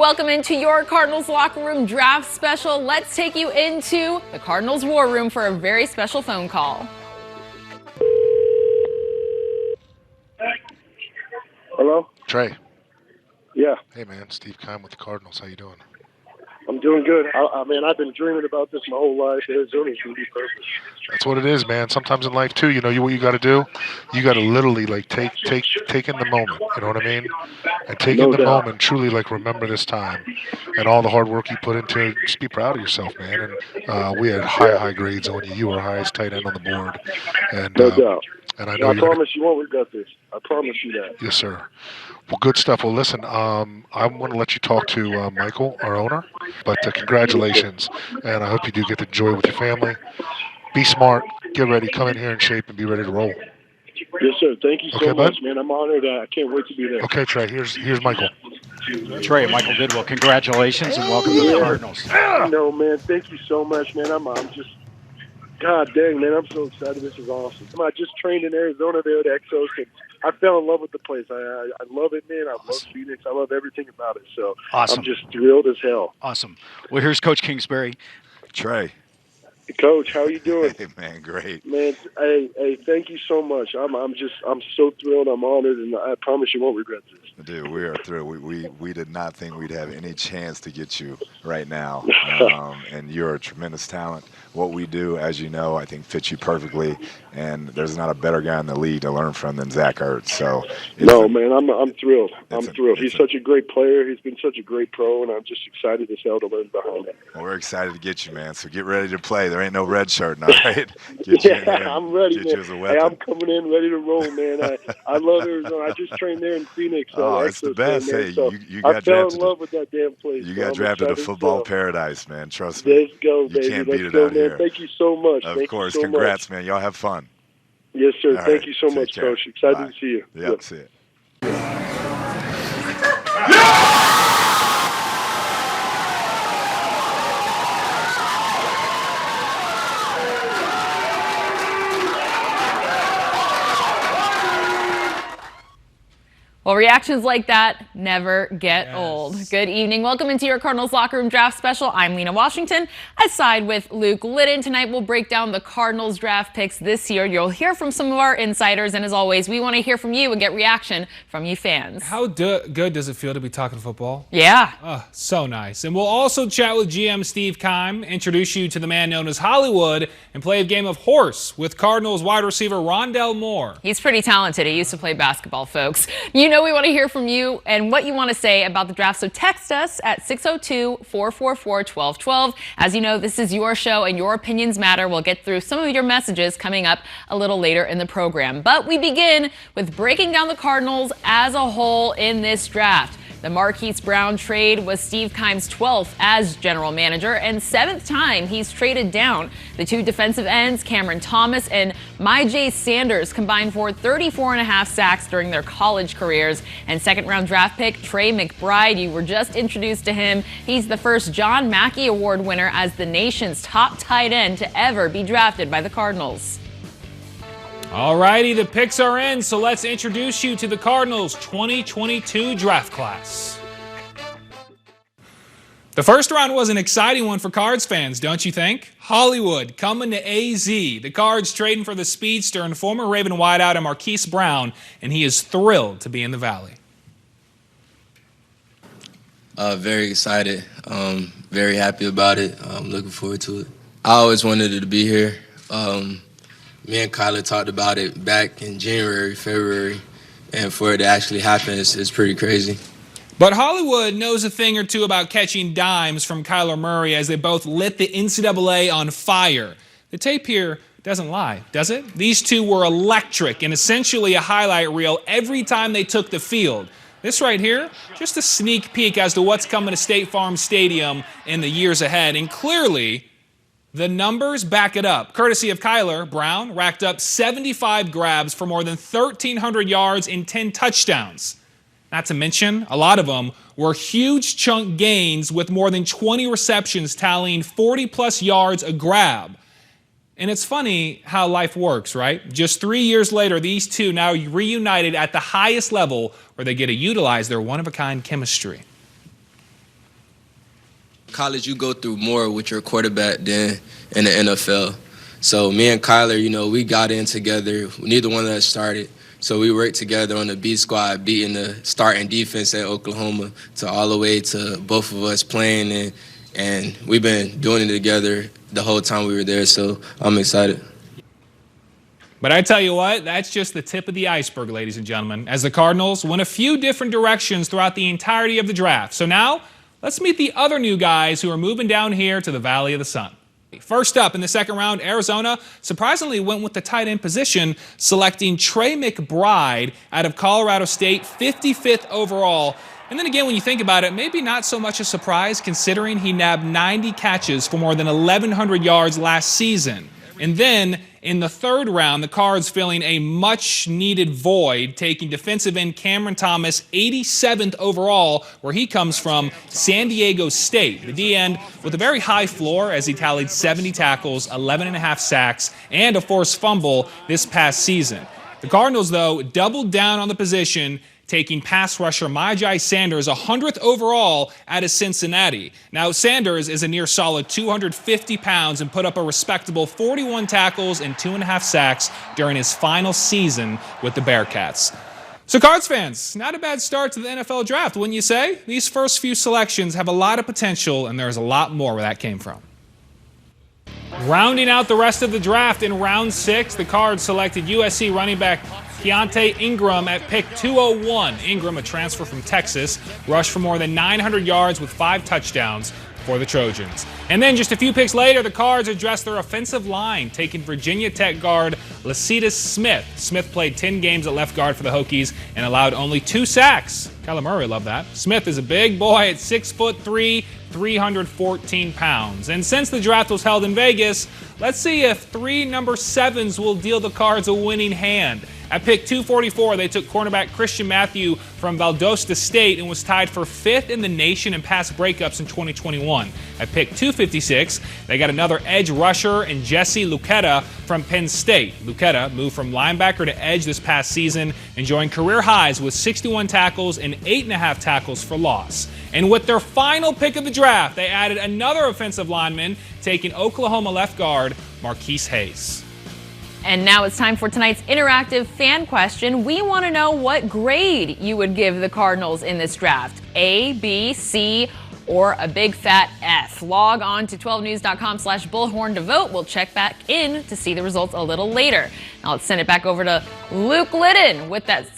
welcome into your Cardinals locker room draft special. Let's take you into the Cardinals war room for a very special phone call. Hello? Trey. Yeah. Hey, man. Steve Keim with the Cardinals. How you doing? I'm doing good. I've been dreaming about this my whole life. Arizona's going to be perfect. That's what it is, man. Sometimes in life, too, you know what you got to do? You got to literally, like, take in the moment. You know what I mean? And take in the moment, truly, like, remember this time and all the hard work you put into it. Just be proud of yourself, man. And we had high grades on you. You were highest tight end on the board. And, no doubt. And I know I promise you won't regret this. I promise you that. Yes, sir. Well, good stuff. Well, listen, I want to let you talk to Michael, our owner, but congratulations, and I hope you do get to enjoy with your family. Be smart, get ready, come in here in shape, and be ready to roll. Yes, sir. Thank you so much, bud? man. I'm honored. I can't wait to be there. Okay, Trey, here's Michael. Trey, Michael Bidwell, congratulations and welcome to the Cardinals. No, man, thank you so much, man. I'm just, God dang, man, I'm so excited. This is awesome. I just trained in Arizona there at Exos, and I fell in love with the place. I love it, man. I love Phoenix. I love everything about it. So awesome. I'm just thrilled as hell. Awesome. Well, here's Coach Kingsbury. Trey. Coach, how you doing? Hey, man, great. Man, hey, thank you so much. I'm so thrilled. I'm honored, and I promise you won't regret this. Dude, we are thrilled. We did not think we'd have any chance to get you right now, and you're a tremendous talent. What we do, as you know, I think fits you perfectly, and there's not a better guy in the league to learn from than Zach Ertz. So, man, I'm thrilled. I'm thrilled. He's such a great player. He's been such a great pro, and I'm just excited as hell to learn behind him. Well, we're excited to get you, man. So get ready to play. There ain't no red shirt, all right? I'm ready, man. Hey, I'm coming in ready to roll, man. I love Arizona. I just trained there in Phoenix. Oh, it's the best. Man, hey, so you got drafted. I fell in love with that damn place. You got drafted to football paradise, man. Trust me. Let's go, baby. You can't beat it out out here. Thank you so much. Of course. Congrats, man. Y'all have fun. Yes, sir. All Thank right. you so much, care. Coach. Excited Bye. to see you. Yep, see it. Well, reactions like that never get old. Good evening. Welcome into your Cardinals locker room draft special. I'm Lena Washington. I side with Luke Liddon. Tonight we'll break down the Cardinals draft picks this year. You'll hear from some of our insiders, and as always, we want to hear from you and get reaction from you fans. How good does it feel to be talking football? Yeah. Oh, so nice. And we'll also chat with GM Steve Keim, introduce you to the man known as Hollywood, and play a game of horse with Cardinals wide receiver Rondell Moore. He's pretty talented. He used to play basketball, folks. You know we want to hear from you and what you want to say about the draft, so text us at 602-444-1212. As you know, this is your show and your opinions matter. We'll get through some of your messages coming up a little later in the program. But we begin with breaking down the Cardinals as a whole in this draft. The Marquise Brown trade was Steve Keim's 12th as general manager and 7th time he's traded down. The two defensive ends, Cameron Thomas and Myjai Sanders, combined for 34.5 sacks during their college careers. And second-round draft pick Trey McBride, you were just introduced to him. He's the first John Mackey Award winner as the nation's top tight end to ever be drafted by the Cardinals. Alrighty, the picks are in, so let's introduce you to the Cardinals 2022 draft class. The first round was an exciting one for Cards fans, don't you think? Hollywood coming to AZ. The Cards trading for the speedster and former Raven wideout Marquise Brown, and he is thrilled to be in the Valley. Very excited. Very happy about it. I'm looking forward to it. I always wanted it to be here. Me and Kyler talked about it back in January, February, and for it to actually happen, it's pretty crazy. But Hollywood knows a thing or two about catching dimes from Kyler Murray as they both lit the NCAA on fire. The tape here doesn't lie, does it? These two were electric and essentially a highlight reel every time they took the field. This right here, just a sneak peek as to what's coming to State Farm Stadium in the years ahead, and clearly, the numbers back it up. Courtesy of Kyler, Brown racked up 75 grabs for more than 1,300 yards and 10 touchdowns. Not to mention, a lot of them were huge chunk gains with more than 20 receptions tallying 40-plus yards a grab. And it's funny how life works, right? Just 3 years later, these two now reunited at the highest level where they get to utilize their one-of-a-kind chemistry. College, you go through more with your quarterback than in the NFL. So me and Kyler, we got in together. Neither one of us started. So we worked together on the B squad, beating the starting defense at Oklahoma to all the way to both of us playing. And we've been doing it together the whole time we were there. So I'm excited. But I tell you what, that's just the tip of the iceberg, ladies and gentlemen, as the Cardinals went a few different directions throughout the entirety of the draft. So now, let's meet the other new guys who are moving down here to the Valley of the Sun. First up in the second round, Arizona surprisingly went with the tight end position, selecting Trey McBride out of Colorado State, 55th overall. And then again, when you think about it, maybe not so much a surprise considering he nabbed 90 catches for more than 1,100 yards last season. And then in the third round, the Cards filling a much-needed void, taking defensive end Cameron Thomas, 87th overall, where he comes from, San Diego State. The D-end with a very high floor as he tallied 70 tackles, 11.5 sacks, and a forced fumble this past season. The Cardinals, though, doubled down on the position, taking pass rusher Myjai Sanders, 100th overall out of Cincinnati. Now, Sanders is a near solid 250 pounds and put up a respectable 41 tackles and 2.5 sacks during his final season with the Bearcats. So, Cards fans, not a bad start to the NFL draft, wouldn't you say? These first few selections have a lot of potential, and there's a lot more where that came from. Rounding out the rest of the draft in round 6, the Cards selected USC running back Keontae Ingram at pick 201. Ingram, a transfer from Texas, rushed for more than 900 yards with 5 touchdowns for the Trojans. And then just a few picks later, the Cards addressed their offensive line, taking Virginia Tech guard Lecitus Smith. Smith played 10 games at left guard for the Hokies and allowed only 2 sacks. Kyler Murray loved that. Smith is a big boy at 6'3", 314 pounds. And since the draft was held in Vegas, let's see if 3 number 7s will deal the Cards a winning hand. At pick 244, they took cornerback Christian Matthew from Valdosta State and was tied for 5th in the nation in pass breakups in 2021. At pick 256, they got another edge rusher and Jesse Luketa from Penn State. Luketa moved from linebacker to edge this past season, enjoying career highs with 61 tackles and 8.5 tackles for loss. And with their final pick of the draft, they added another offensive lineman, taking Oklahoma left guard Marquise Hayes. And now it's time for tonight's interactive fan question. We want to know what grade you would give the Cardinals in this draft. A, B, C, or a big fat F. Log on to 12news.com/bullhorn to vote. We'll check back in to see the results a little later. Now let's send it back over to Luke Liddon with that.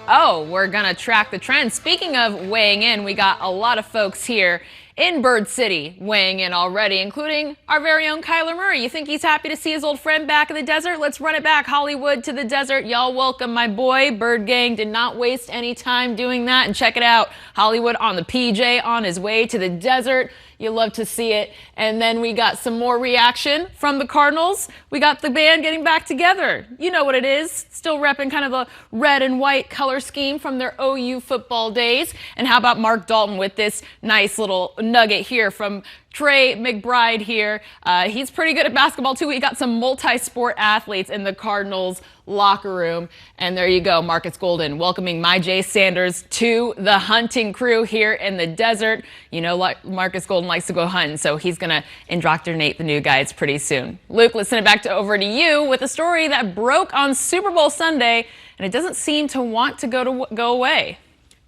Oh, we're going to track the trend. Speaking of weighing in, we got a lot of folks here in Bird City weighing in already, including our very own Kyler Murray. You think he's happy to see his old friend back in the desert? Let's run it back. Hollywood to the desert. Y'all welcome my boy. Bird Gang did not waste any time doing that. And check it out. Hollywood on the PJ on his way to the desert. You love to see it. And then we got some more reaction from the Cardinals. We got the band getting back together. You know what it is. Still repping kind of the red and white color scheme from their OU football days. And how about Mark Dalton with this nice little nugget here from Trey McBride here. He's pretty good at basketball too. We got some multi-sport athletes in the Cardinals locker room. And there you go, Marcus Golden welcoming Myjai Sanders to the hunting crew here in the desert. You know, Marcus Golden likes to go hunting, so he's going to indoctrinate the new guys pretty soon. Luke, let's send it over to you with a story that broke on Super Bowl Sunday, and it doesn't seem to want to go away.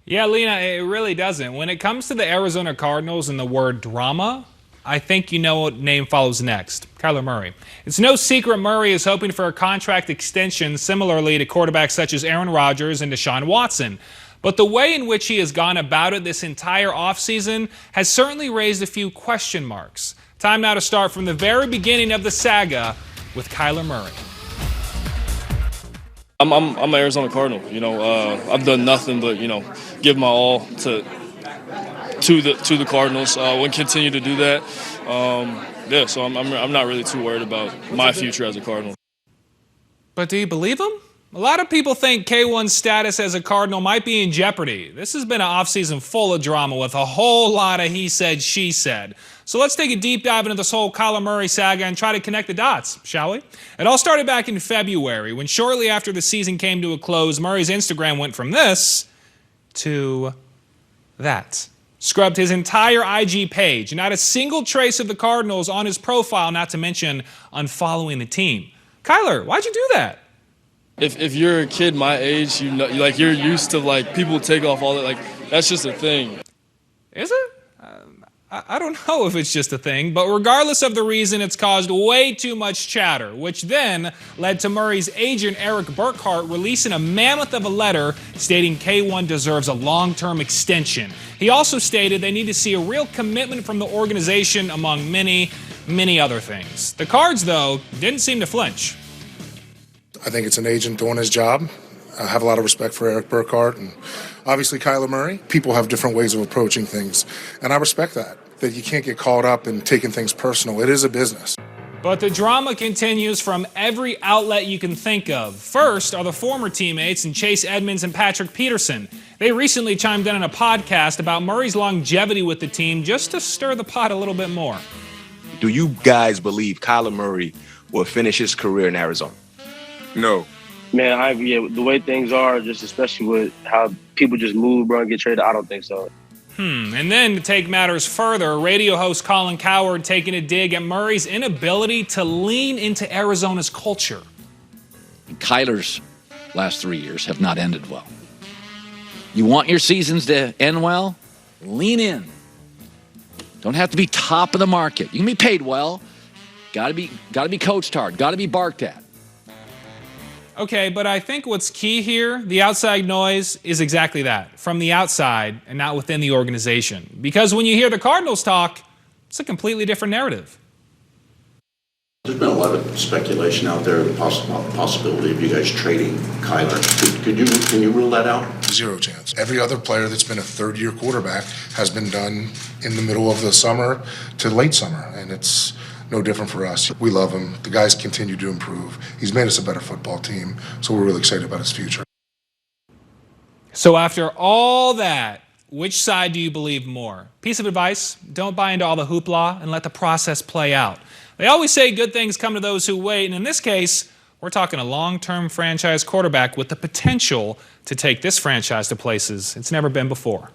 Yeah, Lena, it really doesn't. When it comes to the Arizona Cardinals and the word drama, I think you know what name follows next. Kyler Murray. It's no secret Murray is hoping for a contract extension similarly to quarterbacks such as Aaron Rodgers and Deshaun Watson. But the way in which he has gone about it this entire offseason has certainly raised a few question marks. Time now to start from the very beginning of the saga with Kyler Murray. I'm an Arizona Cardinal. You know, I've done nothing but, give my all to the Cardinals. We'll continue to do that. So I'm not really too worried about my future as a Cardinal. But do you believe him? A lot of people think K1's status as a Cardinal might be in jeopardy. This has been an offseason full of drama with a whole lot of he said, she said. So let's take a deep dive into this whole Kyler Murray saga and try to connect the dots, shall we? It all started back in February when shortly after the season came to a close, Murray's Instagram went from this to that. Scrubbed his entire IG page. Not a single trace of the Cardinals on his profile, not to mention unfollowing the team. Kyler, why'd you do that? If you're a kid my age, you know, like you're used to like people take off all that. Like that's just a thing. Is it? I don't know if it's just a thing, but regardless of the reason, it's caused way too much chatter, which then led to Murray's agent Eric Burkhart releasing a mammoth of a letter stating K1 deserves a long-term extension. He also stated they need to see a real commitment from the organization, among many, many other things. The Cards, though, didn't seem to flinch. I think it's an agent doing his job. I have a lot of respect for Eric Burkhart and obviously Kyler Murray. People have different ways of approaching things, and I respect that you can't get caught up in taking things personal. It is a business. But the drama continues from every outlet you can think of. First are the former teammates in Chase Edmonds and Patrick Peterson. They recently chimed in on a podcast about Murray's longevity with the team just to stir the pot a little bit more. Do you guys believe Kyler Murray will finish his career in Arizona? No. Man, the way things are, just especially with how people just move, bro, and get traded, I don't think so. And then to take matters further, radio host Colin Cowherd taking a dig at Murray's inability to lean into Arizona's culture. Kyler's last 3 years have not ended well. You want your seasons to end well? Lean in. Don't have to be top of the market. You can be paid well. Got to be coached hard. Got to be barked at. Okay, but I think what's key here, the outside noise, is exactly that. From the outside and not within the organization. Because when you hear the Cardinals talk, it's a completely different narrative. There's been a lot of speculation out there about the possibility of you guys trading Kyler. Can you rule that out? Zero chance. Every other player that's been a third-year quarterback has been done in the middle of the summer to late summer, and it's no different for us. We love him. The guys continue to improve. He's made us a better football team, so we're really excited about his future. So after all that, which side do you believe more? Piece of advice, don't buy into all the hoopla and let the process play out. They always say good things come to those who wait, and in this case, we're talking a long-term franchise quarterback with the potential to take this franchise to places it's never been before.